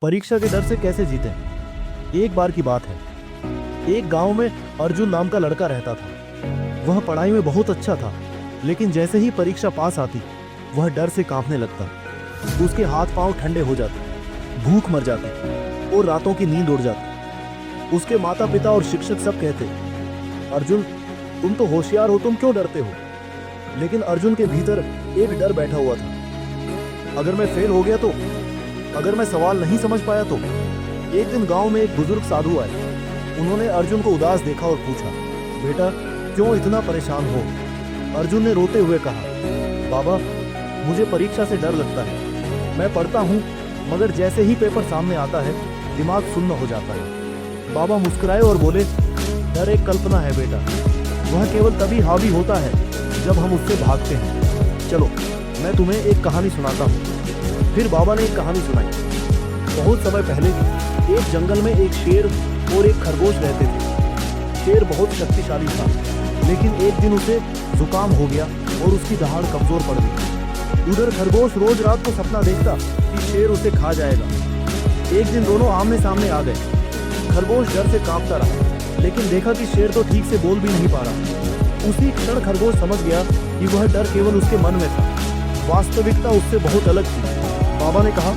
परीक्षा के डर से कैसे जीतें। एक बार की बात है, एक गांव में अर्जुन नाम का लड़का रहता था। वह पढ़ाई में बहुत अच्छा था, लेकिन जैसे ही परीक्षा पास आती वह डर से कांपने लगता। उसके हाथ पांव ठंडे हो जाते, भूख मर जाती और रातों की नींद उड़ जाती। उसके माता पिता और शिक्षक सब कहते, अर्जुन तुम तो होशियार हो, तुम क्यों डरते हो। लेकिन अर्जुन के भीतर एक डर बैठा हुआ था। अगर मैं फेल हो गया तो, अगर मैं सवाल नहीं समझ पाया तो। एक दिन गांव में एक बुजुर्ग साधु आए। उन्होंने अर्जुन को उदास देखा और पूछा, बेटा क्यों इतना परेशान हो। अर्जुन ने रोते हुए कहा, बाबा मुझे परीक्षा से डर लगता है। मैं पढ़ता हूँ मगर जैसे ही पेपर सामने आता है दिमाग सुन्न हो जाता है। बाबा मुस्कुराए और बोले, डर एक कल्पना है बेटा, वह केवल तभी हावी होता है जब हम उससे भागते हैं। चलो मैं तुम्हें एक कहानी सुनाता हूँ। फिर बाबा ने एक कहानी सुनाई। बहुत समय पहले एक जंगल में एक शेर और एक खरगोश रहते थे। शेर बहुत शक्तिशाली था, लेकिन एक दिन उसे जुकाम हो गया और उसकी दहाड़ कमजोर पड़ गई। उधर खरगोश रोज रात को सपना देखता कि शेर उसे खा जाएगा। एक दिन दोनों आमने सामने आ गए। खरगोश डर से कांपता रहा, लेकिन देखा कि शेर तो ठीक से बोल भी नहीं पा रहा। उसी क्षण खरगोश समझ गया कि वह डर केवल उसके मन में था, वास्तविकता उससे बहुत अलग थी। बाबा ने कहा,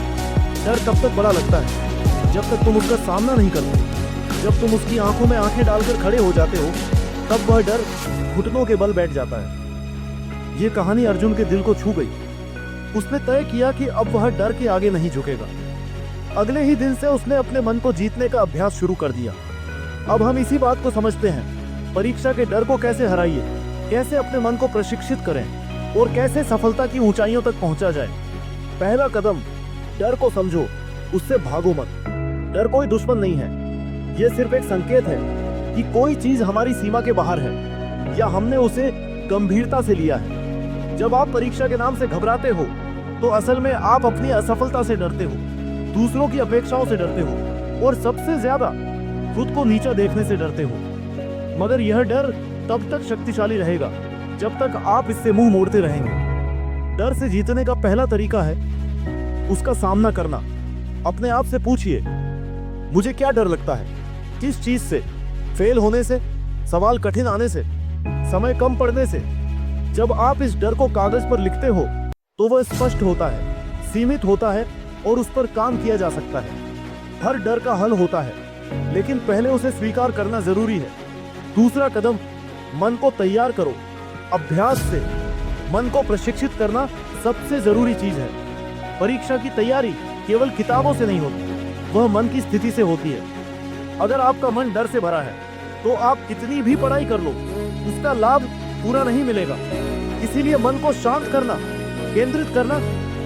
डर तब तक बड़ा लगता है जब तक तुम उसका सामना नहीं करते। जब तुम उसकी आंखों में आंखें डालकर खड़े हो जाते हो तब वह डर घुटनों के बल बैठ जाता है। ये कहानी अर्जुन के दिल को छू गई। उसने तय किया कि अब वह डर के आगे नहीं झुकेगा। अगले ही दिन से उसने अपने मन को जीतने का अभ्यास शुरू कर दिया। अब हम इसी बात को समझते हैं, परीक्षा के डर को कैसे हराइए, कैसे अपने मन को प्रशिक्षित करें और कैसे सफलता की ऊंचाइयों तक पहुंचा जाए। पहला कदम, डर को समझो, उससे भागो मत। डर कोई दुश्मन नहीं है, यह सिर्फ एक संकेत है कि कोई चीज हमारी सीमा के बाहर है या हमने उसे गंभीरता से लिया है। जब आप परीक्षा के नाम से घबराते हो तो असल में आप अपनी असफलता से डरते हो, दूसरों की अपेक्षाओं से डरते हो और सबसे ज्यादा खुद को नीचा देखने से डरते हो। मगर यह डर तब तक शक्तिशाली रहेगा जब तक आप इससे मुंह मोड़ते रहेंगे। डर से जीतने का पहला तरीका है उसका सामना करना। अपने आप से पूछिए, मुझे क्या डर लगता है, किस चीज से, फेल होने से, सवाल कठिन आने से, समय कम पड़ने से। जब आप इस डर को कागज पर लिखते हो तो वह स्पष्ट होता है, सीमित होता है और उस पर काम किया जा सकता है। हर डर का हल होता है, लेकिन पहले उसे स्वीकार करना जरूरी है। दूसरा कदम, मन को तैयार करो। अभ्यास से मन को प्रशिक्षित करना सबसे जरूरी चीज है। परीक्षा की तैयारी केवल किताबों से नहीं होती, वह मन की स्थिति से होती है। अगर आपका मन डर से भरा है तो आप कितनी भी पढ़ाई कर लो, उसका लाभ पूरा नहीं मिलेगा। इसीलिए मन को शांत करना, केंद्रित करना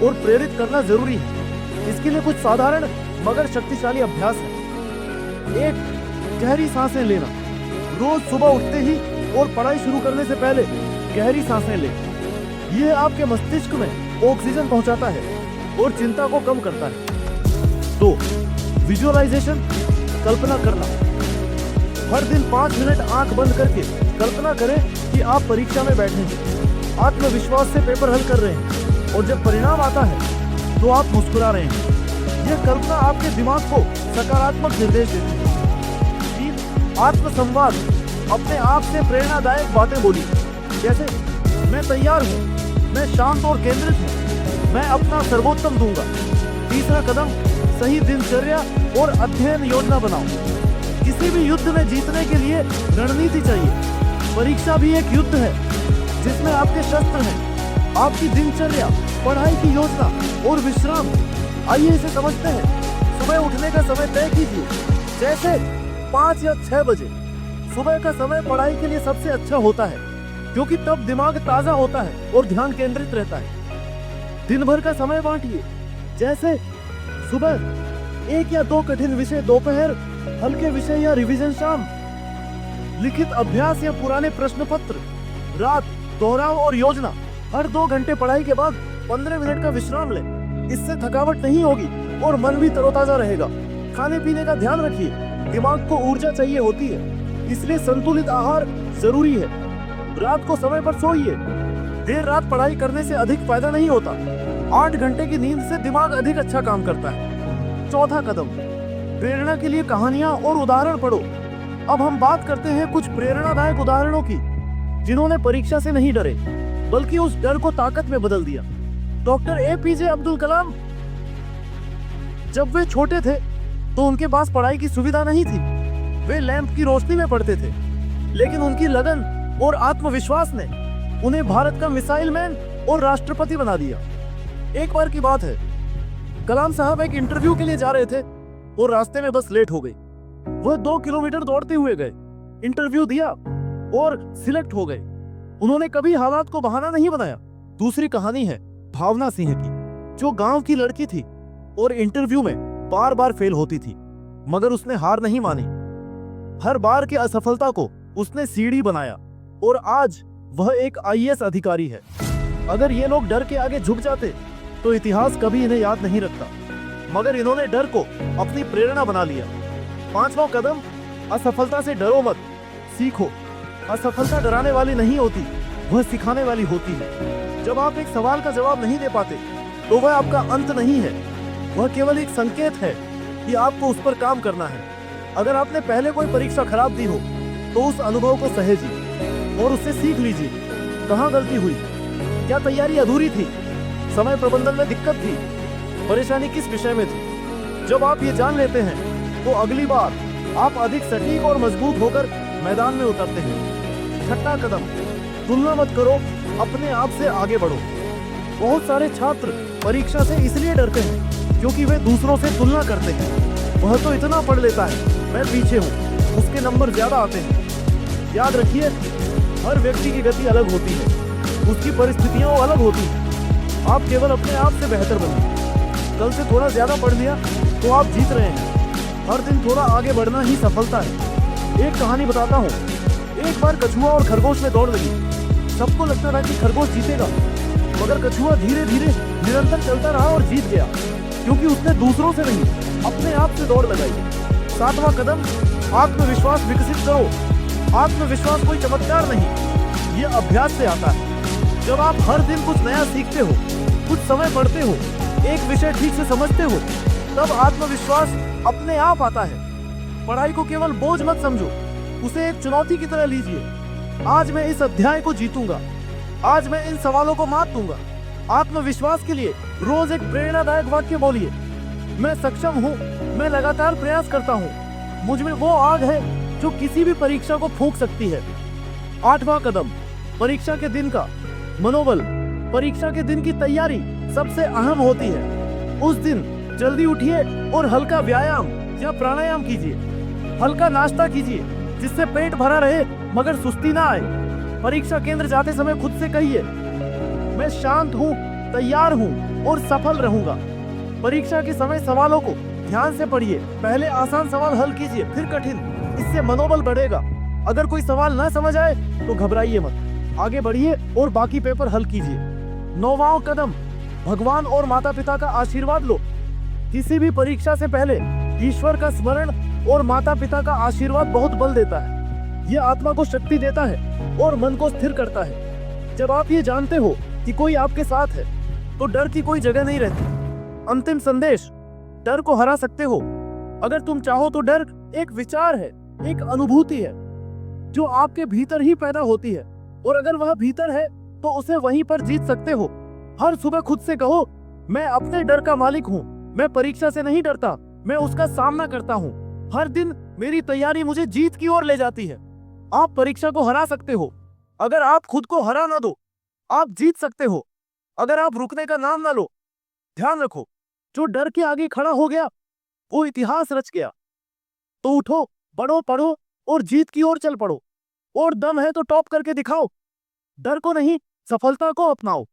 और प्रेरित करना जरूरी है। इसके लिए कुछ साधारण मगर शक्तिशाली अभ्यास है। एक, गहरी सांसें लेना। रोज सुबह उठते ही और पढ़ाई शुरू करने से पहले गहरी सांसें लें। यह आपके मस्तिष्क में ऑक्सीजन पहुंचाता है और चिंता को कम करता है। 2, विजुअलाइजेशन, कल्पना करना। हर दिन 5 मिनट आंख बंद करके कल्पना करें कि आप परीक्षा में बैठे हैं, आत्मविश्वास से पेपर हल कर रहे हैं और जब परिणाम आता है तो आप मुस्कुरा रहे हैं। यह कल्पना आपके दिमाग को सकारात्मक निर्देश देती है। 3, आत्मसंवाद। अपने आप से प्रेरणादायक बातें बोली, जैसे मैं तैयार हूँ, मैं शांत और केंद्रित हूँ, मैं अपना सर्वोत्तम दूंगा। तीसरा कदम, सही दिनचर्या और अध्ययन योजना बनाओ। किसी भी युद्ध में जीतने के लिए रणनीति चाहिए। परीक्षा भी एक युद्ध है जिसमें आपके शस्त्र हैं, आपकी दिनचर्या, पढ़ाई की योजना और विश्राम। आइए इसे समझते हैं। सुबह उठने का समय तय कीजिए, जैसे 5 या 6 बजे। सुबह का समय पढ़ाई के लिए सबसे अच्छा होता है क्योंकि तब दिमाग ताजा होता है और ध्यान केंद्रित रहता है। दिन भर का समय बांटिए, जैसे सुबह 1 या 2 कठिन विषय, दोपहर हल्के विषय या रिवीजन शाम, लिखित अभ्यास या पुराने प्रश्न पत्र, रात दोहराव और योजना। हर 2 घंटे पढ़ाई के बाद 15 मिनट का विश्राम लें। इससे थकावट नहीं होगी और मन भी तरोताजा रहेगा। खाने पीने का ध्यान रखिए, दिमाग को ऊर्जा चाहिए होती है, इसलिए संतुलित आहार जरूरी है। रात को समय पर सोइए। देर रात पढ़ाई करने से अधिक फायदा नहीं होता। 8 घंटे की नींद से दिमाग अधिक अच्छा काम करता है। चौथा कदम, प्रेरणा के लिए कहानियां और उदाहरण पढ़ो। अब हम बात करते हैं कुछ प्रेरणादायक उदाहरणों की, जिन्होंने परीक्षा से नहीं डरे बल्कि उस डर को ताकत में बदल दिया। डॉक्टर एपीजे अब्दुल कलाम, जब वे छोटे थे तो उनके पास पढ़ाई की सुविधा नहीं थी। वे लैंप की रोशनी में पढ़ते थे, लेकिन उनकी लगन और आत्मविश्वास ने उन्हें भारत का मिसाइल मैन और राष्ट्रपति बना दिया। एक बार की बात है, कलाम साहब एक इंटरव्यू के लिए जा रहे थे और रास्ते में बस लेट हो गई। वह 2 किलोमीटर दौड़ते हुए गए, इंटरव्यू दिया और सिलेक्ट हो गए। उन्होंने कभी हालात को बहाना नहीं बनाया। दूसरी कहानी है भावना सिंह की, जो गांव की लड़की थी और इंटरव्यू में बार बार फेल होती थी, मगर उसने हार नहीं मानी। हर बार की असफलता को उसने सीढ़ी बनाया और आज वह एक आईएएस अधिकारी है। अगर ये लोग डर के आगे झुक जाते तो इतिहास कभी इन्हें याद नहीं रखता, मगर इन्होंने डर को अपनी प्रेरणा बना लिया। पांचवा कदम, असफलता से डरो मत, सीखो। असफलता डराने वाली नहीं होती, वह सिखाने वाली होती है। जब आप एक सवाल का जवाब नहीं दे पाते तो वह आपका अंत नहीं है, वह केवल एक संकेत है कि आपको उस पर काम करना है। अगर आपने पहले कोई परीक्षा खराब दी हो तो उस अनुभव को सहेजिए और उससे सीख लीजिए। कहाँ गलती हुई, क्या तैयारी अधूरी थी, समय प्रबंधन में दिक्कत थी, परेशानी किस विषय में थी। जब आप ये जान लेते हैं तो अगली बार आप अधिक सटीक और मजबूत होकर मैदान में उतरते हैं। छठा कदम, तुलना मत करो, अपने आप से आगे बढ़ो। बहुत सारे छात्र परीक्षा से इसलिए डरते हैं क्योंकि वे दूसरों से तुलना करते हैं। वह तो इतना पढ़ लेता है, मैं पीछे हूँ, उसके नंबर ज्यादा आते हैं। याद रखिए, हर व्यक्ति की गति अलग होती है, उसकी परिस्थितियां अलग होती हैं। आप केवल अपने आप से बेहतर बनिए। कल से थोड़ा ज्यादा पढ़ लिया तो आप जीत रहे हैं। हर दिन थोड़ा आगे बढ़ना ही सफलता है। एक कहानी बताता हूँ। एक बार कछुआ और खरगोश में दौड़ लगी। सबको लगता था कि खरगोश जीतेगा, मगर कछुआ धीरे धीरे निरंतर चलता रहा और जीत गया, क्योंकि उसने दूसरों से नहीं, अपने आप से दौड़ लगाई। सातवां कदम, आत्मविश्वास विकसित करो। आत्मविश्वास कोई चमत्कार नहीं, ये अभ्यास से आता है। जब आप हर दिन कुछ नया सीखते हो, कुछ समय पढ़ते हो, एक विषय ठीक से समझते हो, तब आत्मविश्वास अपने आप आता है। पढ़ाई को केवल बोझ मत समझो, उसे एक चुनौती की तरह लीजिए। आज मैं इस अध्याय को जीतूंगा, आज मैं इन सवालों को मात दूंगा। आत्मविश्वास के लिए रोज एक प्रेरणादायक वाक्य बोलिए। मैं सक्षम हूँ, मैं लगातार प्रयास करता हूँ, मुझ में वो आग है जो किसी भी परीक्षा को फूंक सकती है। आठवां कदम, परीक्षा के दिन का मनोबल। परीक्षा के दिन की तैयारी सबसे अहम होती है। उस दिन जल्दी उठिए और हल्का व्यायाम या प्राणायाम कीजिए। हल्का नाश्ता कीजिए जिससे पेट भरा रहे मगर सुस्ती ना आए। परीक्षा केंद्र जाते समय खुद से कहिए, मैं शांत हूँ, तैयार हूँ और सफल रहूंगा। परीक्षा के समय सवालों को ध्यान से पढ़िए। पहले आसान सवाल हल कीजिए, फिर कठिन। इससे मनोबल बढ़ेगा। अगर कोई सवाल ना समझ आए तो घबराइए मत, आगे बढ़िए और बाकी पेपर हल कीजिए। नौवां कदम, भगवान और माता पिता का आशीर्वाद लो। किसी भी परीक्षा से पहले ईश्वर का स्मरण और माता पिता का आशीर्वाद बहुत बल देता है। यह आत्मा को शक्ति देता है और मन को स्थिर करता है। जब आप ये जानते हो कि कोई आपके साथ है तो डर की कोई जगह नहीं रहती। अंतिम संदेश, डर को हरा सकते हो अगर तुम चाहो तो। डर एक विचार है, एक अनुभूति है जो आपके भीतर ही पैदा होती है, और अगर वह भीतर है तो उसे वहीं पर जीत सकते हो। हर सुबह खुद से कहो, मैं अपने डर का मालिक हूँ, मैं परीक्षा से नहीं डरता, मैं उसका सामना करता हूँ। हर दिन मेरी तैयारी मुझे जीत की ओर ले जाती है। आप परीक्षा को हरा सकते हो अगर आप खुद को हरा ना दो। आप जीत सकते हो अगर आप रुकने का नाम ना लो। ध्यान रखो, जो डर के आगे खड़ा हो गया वो इतिहास रच गया। तो उठो, बढ़ो, पढ़ो और जीत की ओर चल पड़ो। और दम है तो टॉप करके दिखाओ। डर को नहीं, सफलता को अपनाओ।